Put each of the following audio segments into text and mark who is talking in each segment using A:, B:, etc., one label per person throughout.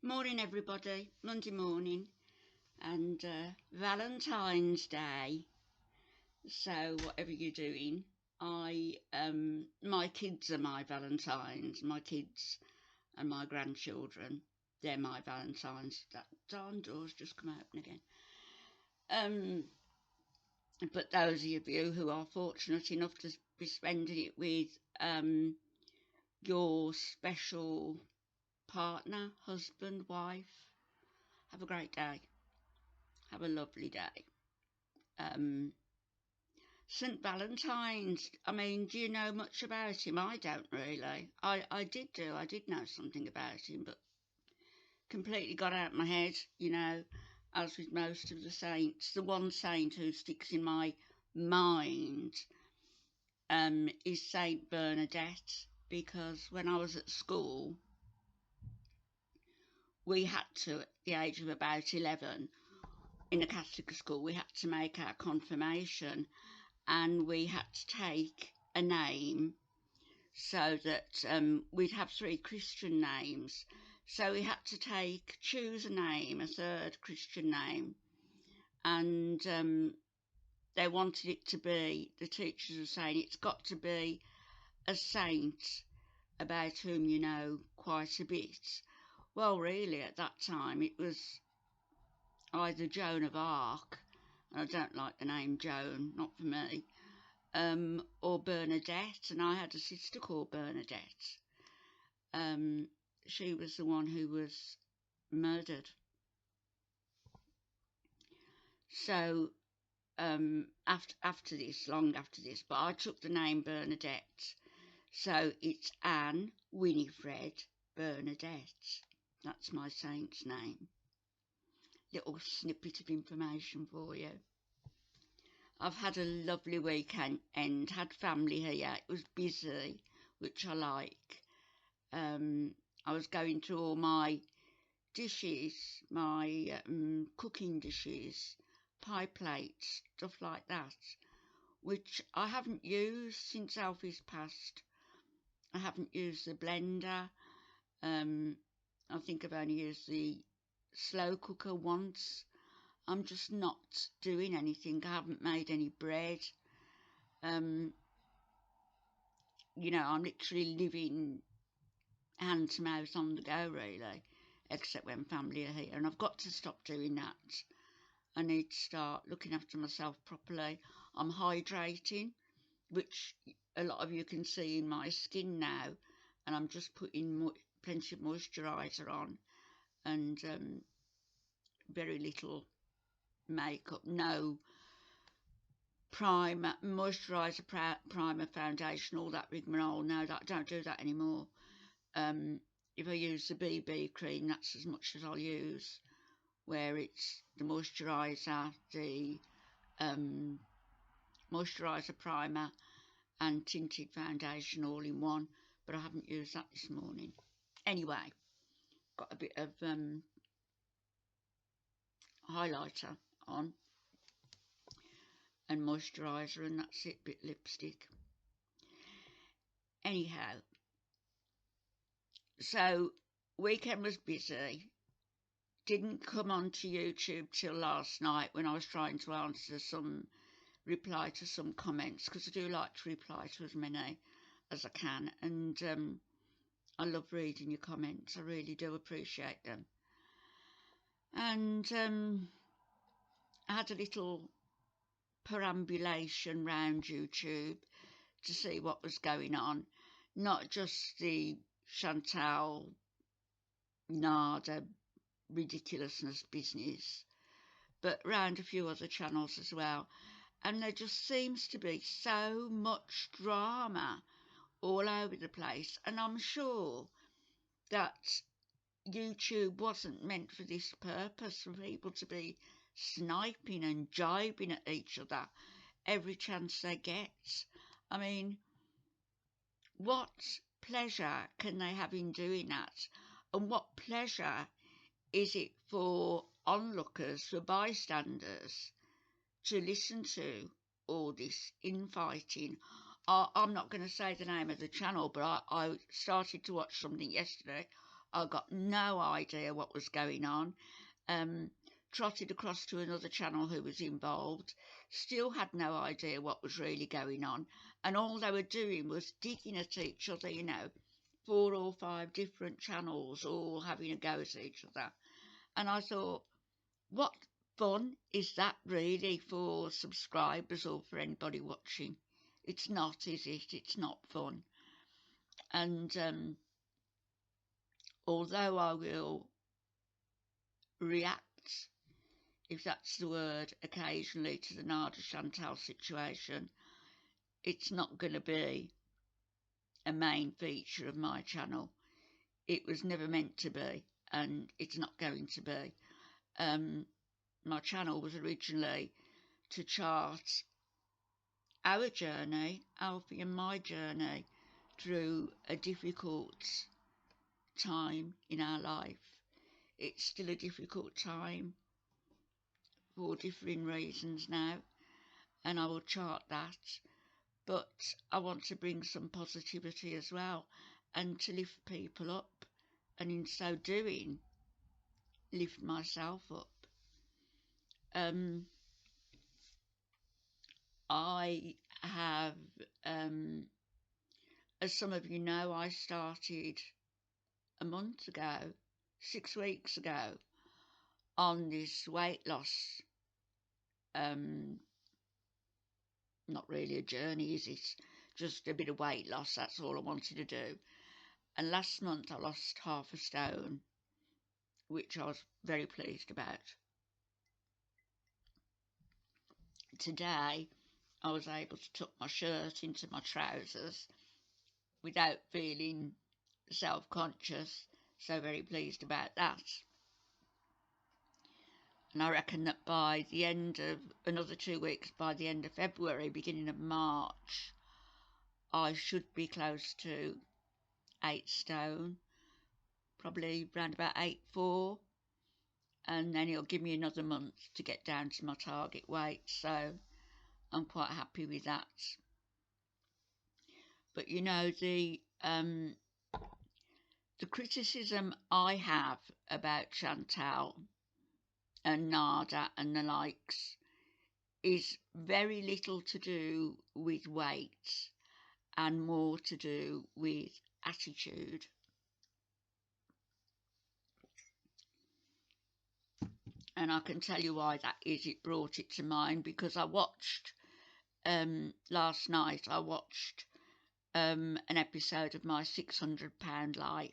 A: Morning everybody, Monday morning and Valentine's Day. So whatever you're doing, my kids are my Valentines, my kids and my grandchildren, they're my Valentines. That darn door's just come open again. But those of you who are fortunate enough to be spending it with your special partner, husband, wife, have a great day. Have a lovely day. St. Valentine's, I mean, do you know much about him? I don't really. I did know something about him, but completely got out of my head, as with most of the saints. The one saint who sticks in my mind is Saint Bernadette, because when I was at school, we had to, at the age of about 11, in a Catholic school, we had to make our confirmation, and we had to take a name so that we'd have 3 Christian names. So we had to choose a name, a 3rd Christian name, and they wanted it to be, the teachers were saying, it's got to be a saint about whom you know quite a bit. Well, really, at that time, it was either Joan of Arc, and I don't like the name Joan, not for me, or Bernadette, and I had a sister called Bernadette. She was the one who was murdered. So after this, long after this, but I took the name Bernadette. So it's Anne Winifred Bernadette. That's my saint's name. Little snippet of information for you. I've had a lovely weekend, had family here. It was busy, which I like. I was going through all my dishes, my cooking dishes, pie plates, stuff like that, which I haven't used since Alfie's passed. I haven't used the blender. I think I've only used the slow cooker once. I'm just not doing anything. I haven't made any bread. I'm literally living hand to mouth on the go, really, except when family are here, and I've got to stop doing that. I need to start looking after myself properly. I'm hydrating, which a lot of you can see in my skin now, and I'm just putting plenty of moisturiser on, and very little makeup, no primer, moisturiser, primer, foundation, all that rigmarole. No, don't do that anymore. If I use the BB cream, that's as much as I'll use, where it's the moisturiser, the moisturiser, primer and tinted foundation all in one, but I haven't used that this morning. Anyway, got a bit of highlighter on and moisturiser, and that's it, bit lipstick. Anyhow, so weekend was busy. Didn't come onto YouTube till last night when I was trying to reply to some comments, because I do like to reply to as many as I can, and I love reading your comments. I really do appreciate them. And I had a little perambulation round YouTube to see what was going on, not just the Chantal Nada ridiculousness business, but round a few other channels as well. And there just seems to be so much drama all over the place, and I'm sure that YouTube wasn't meant for this purpose, for people to be sniping and jibing at each other every chance they get. I mean, what pleasure can they have in doing that? And what pleasure is it for onlookers, for bystanders, to listen to all this infighting? I'm not going to say the name of the channel, but I started to watch something yesterday. I got no idea what was going on. Trotted across to another channel who was involved, still had no idea what was really going on, and all they were doing was digging at each other, 4 or 5 different channels all having a go at each other. And I thought, what fun is that really for subscribers or for anybody watching? It's not, is it? It's not fun. And although I will react, if that's the word, occasionally to the Nada Chantal situation, it's not going to be a main feature of my channel. It was never meant to be, and it's not going to be. My channel was originally to chart our journey, Alfie and my journey, through a difficult time in our life. It's still a difficult time for differing reasons now, and I will chart that. But I want to bring some positivity as well, and to lift people up, and in so doing, lift myself up. I have, as some of you know, I started a month ago, 6 weeks ago, on this weight loss. Not really a journey, is it? Just a bit of weight loss, that's all I wanted to do. And last month I lost half a stone, which I was very pleased about. Today I was able to tuck my shirt into my trousers without feeling self-conscious, so very pleased about that. And I reckon that by the end of another 2 weeks, by the end of February, beginning of March, I should be close to 8 stone, probably around about 8'4", and then it'll give me another month to get down to my target weight, so I'm quite happy with that. But the criticism I have about Chantal and Nada and the likes is very little to do with weight and more to do with attitude. And I can tell you why that is. It brought it to mind because I watched, last night, I watched an episode of My £600 Life,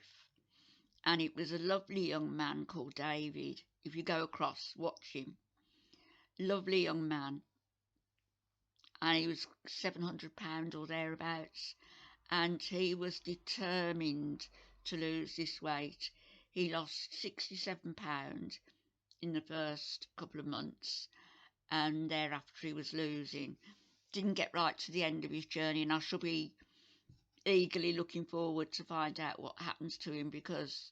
A: and it was a lovely young man called David. If you go across, watch him. Lovely young man, and he was £700 or thereabouts, and he was determined to lose this weight. He lost £67 in the first couple of months, and thereafter he was losing. Didn't get right to the end of his journey, and I shall be eagerly looking forward to find out what happens to him, because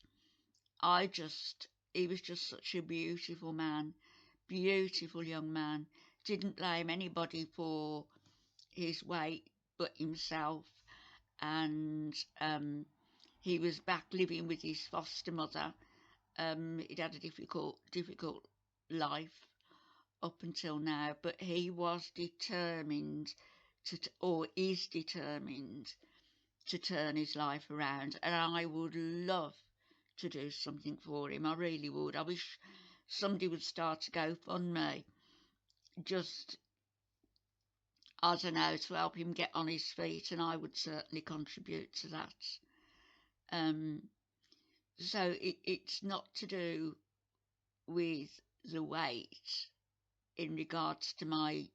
A: he was just such a beautiful man, beautiful young man. Didn't blame anybody for his weight but himself, and he was back living with his foster mother. He'd had a difficult life up until now, but he was determined or is determined to turn his life around, and I would love to do something for him. I really would. I wish somebody would start a GoFundMe, just, I don't know, to help him get on his feet, and I would certainly contribute to that. So it's not to do with the weight in regards to my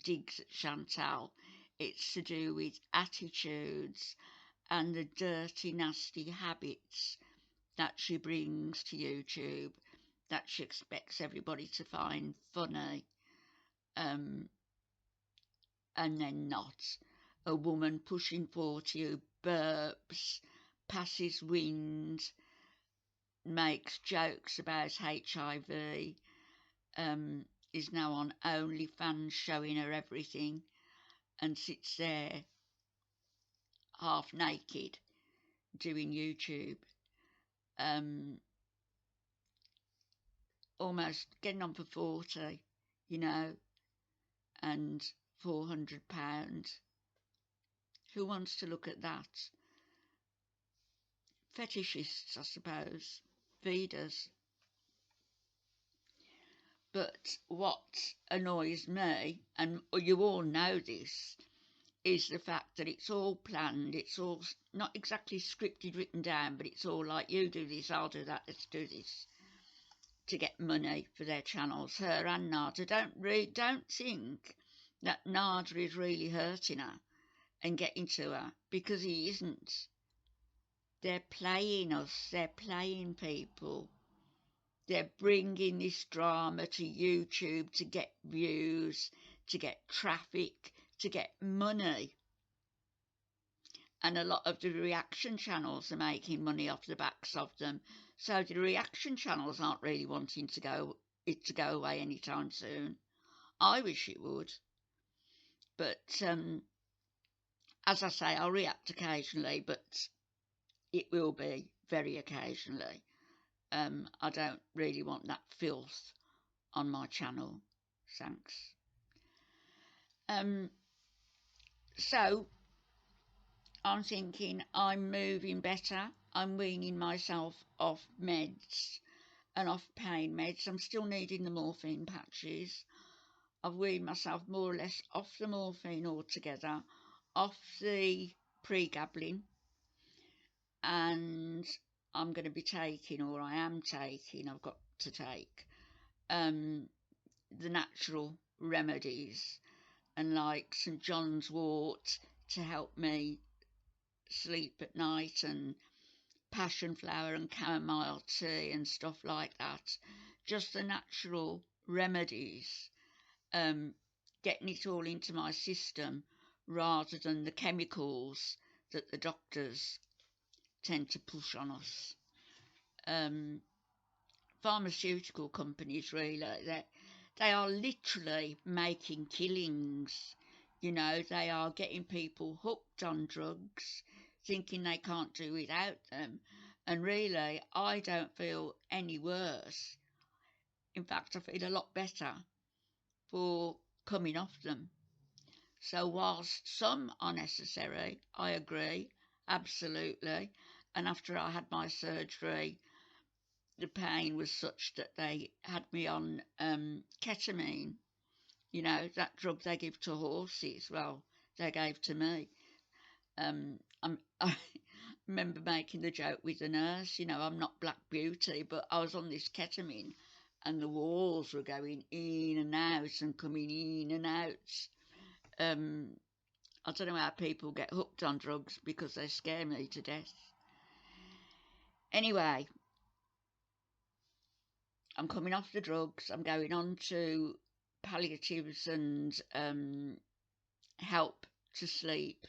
A: digs at Chantal. It's to do with attitudes and the dirty, nasty habits that she brings to YouTube, that she expects everybody to find funny, and then not. A woman pushing 40 who burps, passes wind, makes jokes about HIV, is now on OnlyFans showing her everything, and sits there half naked doing YouTube. um, almost getting on for 40, you know, and £400. Who wants to look at that? Fetishists, I suppose, feeders. But what annoys me, and you all know this, is the fact that it's all planned. It's all not exactly scripted, written down, but it's all like, you do this, I'll do that, let's do this, to get money for their channels. Her and Nada don't think that Nada is really hurting her and getting to her, because he isn't. They're playing us. They're playing people. They're bringing this drama to YouTube to get views, to get traffic, to get money. And a lot of the reaction channels are making money off the backs of them. So the reaction channels aren't really wanting it to go away anytime soon. I wish it would. But as I say, I'll react occasionally, but it will be very occasionally. I don't really want that filth on my channel. Thanks. So I'm thinking I'm moving better. I'm weaning myself off meds and off pain meds. I'm still needing the morphine patches. I've weaned myself more or less off the morphine altogether, off the pregabalin, and I'm going to be taking, or I am taking, I've got to take, the natural remedies, and like St John's wort to help me sleep at night, and passion flower and chamomile tea and stuff like that. Just the natural remedies, getting it all into my system rather than the chemicals that the doctors tend to push on us. Pharmaceutical companies, really, they are literally making killings. You know, they are getting people hooked on drugs, thinking they can't do without them. And really, I don't feel any worse. In fact, I feel a lot better for coming off them. So whilst some are necessary, I agree, absolutely. And after I had my surgery, the pain was such that they had me on ketamine, you know, that drug they give to horses. Well, they gave to me. I remember making the joke with the nurse, you know, I'm not Black Beauty, but I was on this ketamine and the walls were going in and out and coming in and out. I don't know how people get hooked on drugs, because they scare me to death. Anyway, I'm coming off the drugs. I'm going on to palliatives and help to sleep,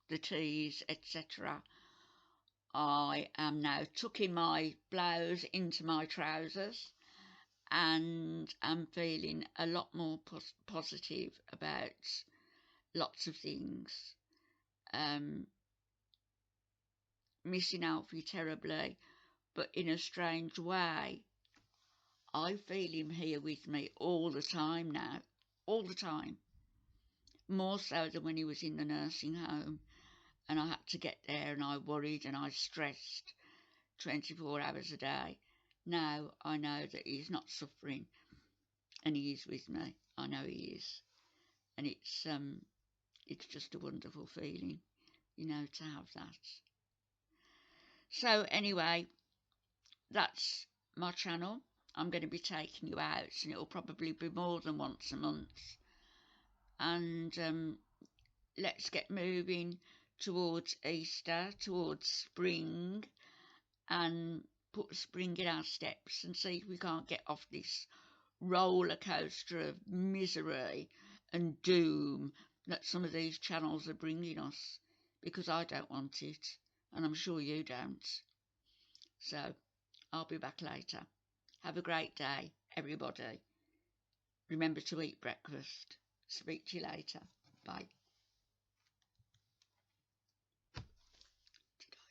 A: the teas, etc. I am now tucking my blouse into my trousers, and I'm feeling a lot more positive about lots of things. Missing Alfie terribly, but in a strange way, I feel him here with me all the time now, all the time. More so than when he was in the nursing home and I had to get there and I worried and I stressed 24 hours a day. Now I know that he's not suffering and he is with me. I know he is. And it's just a wonderful feeling, you know, to have that. So anyway, that's my channel. I'm going to be taking you out, and it'll probably be more than once a month. And let's get moving towards Easter, towards spring, and put spring in our steps and see if we can't get off this roller coaster of misery and doom that some of these channels are bringing us, because I don't want it, and I'm sure you don't. So I'll be back later. Have a great day, everybody. Remember to eat breakfast. Speak to you later. Bye.